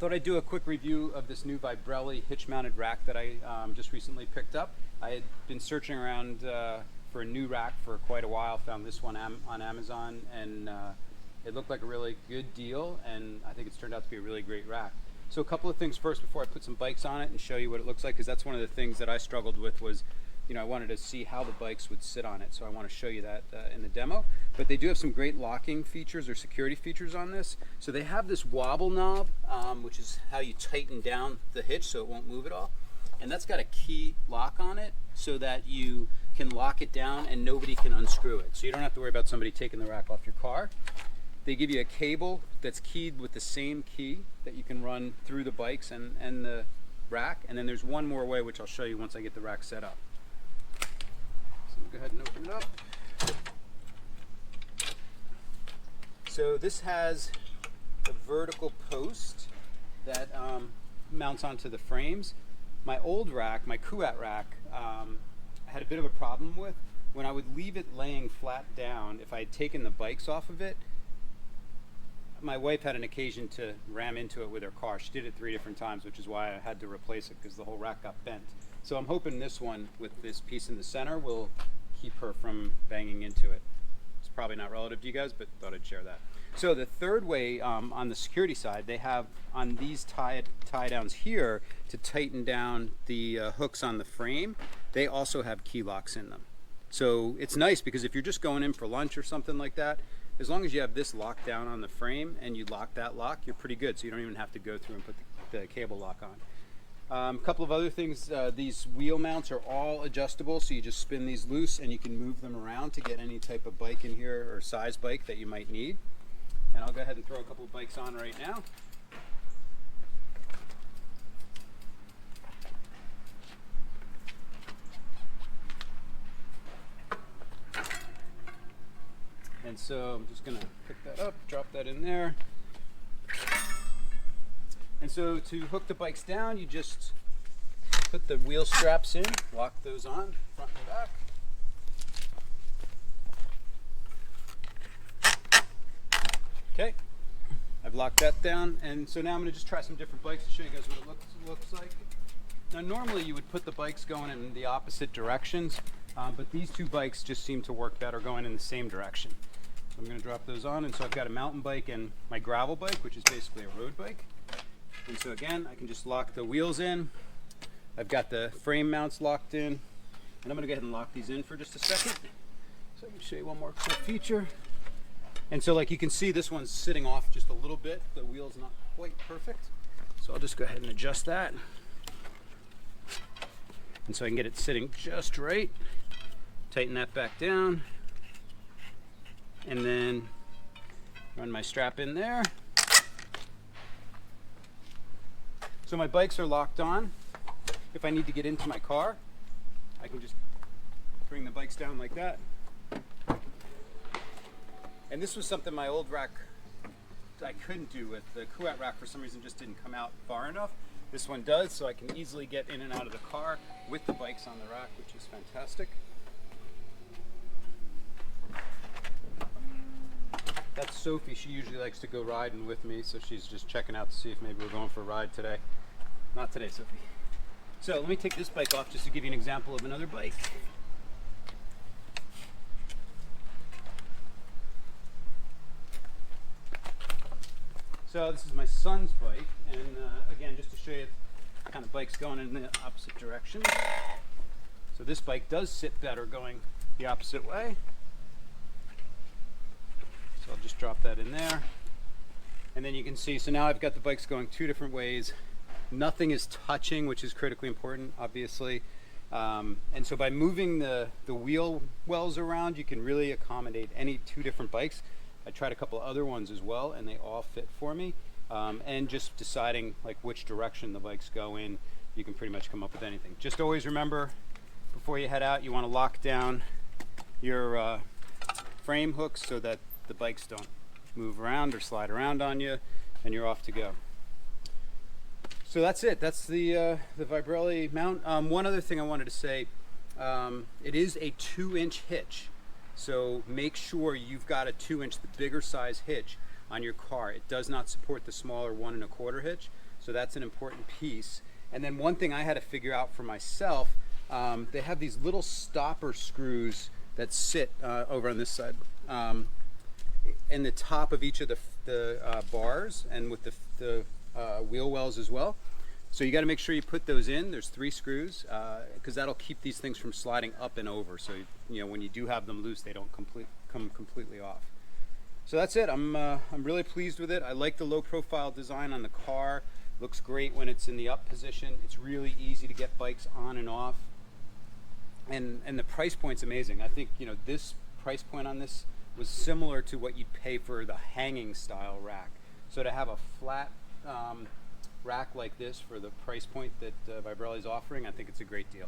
Thought I'd do a quick review of this new Vibrelli hitch mounted rack that I just recently picked up. I had been searching around for a new rack for quite a while, found this one on Amazon, and it looked like a really good deal, and I think it's turned out to be a really great rack. So a couple of things first before I put some bikes on it and show you what it looks like, because that's one of the things that I struggled with was, I wanted to see how the bikes would sit on it, so I want to show you that in the demo. But they do have some great locking features or security features on this. So they have this wobble knob, which is how you tighten down the hitch so it won't move at all. And that's got a key lock on it so that you can lock it down and nobody can unscrew it. So you don't have to worry about somebody taking the rack off your car. They give you a cable that's keyed with the same key that you can run through the bikes and the rack. And then there's one more way, which I'll show you once I get the rack set up. Go ahead and open it up. So this has a vertical post that mounts onto the frames. My old rack, my Kuat rack, I had a bit of a problem with. When I would leave it laying flat down, if I had taken the bikes off of it, my wife had an occasion to ram into it with her car. She did it 3 different times, which is why I had to replace it because the whole rack got bent. So I'm hoping this one with this piece in the center will keep her from banging into it. It's probably not relative to you guys, but thought I'd share that. So the third way on the security side, they have on these tie downs here to tighten down the hooks on the frame. They also have key locks in them. So it's nice because if you're just going in for lunch or something like that, as long as you have this locked down on the frame and you lock that lock, you're pretty good. So you don't even have to go through and put the cable lock on. A couple of other things, these wheel mounts are all adjustable, so you just spin these loose and you can move them around to get any type of bike in here or size bike that you might need. And I'll go ahead and throw a couple of bikes on right now. And so I'm just going to pick that up, drop that in there. And so to hook the bikes down, you just put the wheel straps in, lock those on, front and back. Okay, I've locked that down, and so now I'm going to just try some different bikes to show you guys what it looks like. Now normally you would put the bikes going in the opposite directions, but these two bikes just seem to work better going in the same direction. So I'm going to drop those on, and so I've got a mountain bike and my gravel bike, which is basically a road bike. And so again, I can just lock the wheels in. I've got the frame mounts locked in. And I'm going to go ahead and lock these in for just a second. So I can show you one more cool feature. And so like you can see, this one's sitting off just a little bit. The wheel's not quite perfect. So I'll just go ahead and adjust that. And so I can get it sitting just right. Tighten that back down. And then run my strap in there. So my bikes are locked on. If I need to get into my car, I can just bring the bikes down like that. And this was something my old rack I couldn't do with. The Kuat rack for some reason just didn't come out far enough. This one does, so I can easily get in and out of the car with the bikes on the rack, which is fantastic. That's Sophie. She usually likes to go riding with me, so she's just checking out to see if maybe we're going for a ride today. Not today, Sophie. So let me take this bike off just to give you an example of another bike. So this is my son's bike, and again, just to show you the kind of bikes going in the opposite direction. So this bike does sit better going the opposite way. So I'll just drop that in there. And then you can see, so now I've got the bikes going 2 different ways. Nothing is touching, which is critically important, obviously. And so by moving the wheel wells around, you can really accommodate any 2 different bikes. I tried a couple of other ones as well, and they all fit for me. And just deciding like which direction the bikes go in, you can pretty much come up with anything. Just always remember, before you head out, you want to lock down your frame hooks so that the bikes don't move around or slide around on you, and you're off to go. So that's it. That's the Vibrelli mount. One other thing I wanted to say, it is a 2-inch hitch. So make sure you've got a 2-inch, the bigger size hitch on your car. It does not support the smaller 1 1/4 hitch. So that's an important piece. And then one thing I had to figure out for myself, they have these little stopper screws that sit over on this side, in the top of each of the bars and with the wheel wells as well. So you got to make sure you put those in. There's 3 screws because that'll keep these things from sliding up and over. So when you do have them loose, they don't come completely off. So that's it. I'm really pleased with it. I like the low profile design on the car. Looks great when it's in the up position. It's really easy to get bikes on and off. And the price point's amazing. I think this price point on this was similar to what you'd pay for the hanging style rack. So to have a flat rack like this for the price point that Vibrelli's offering, I think it's a great deal.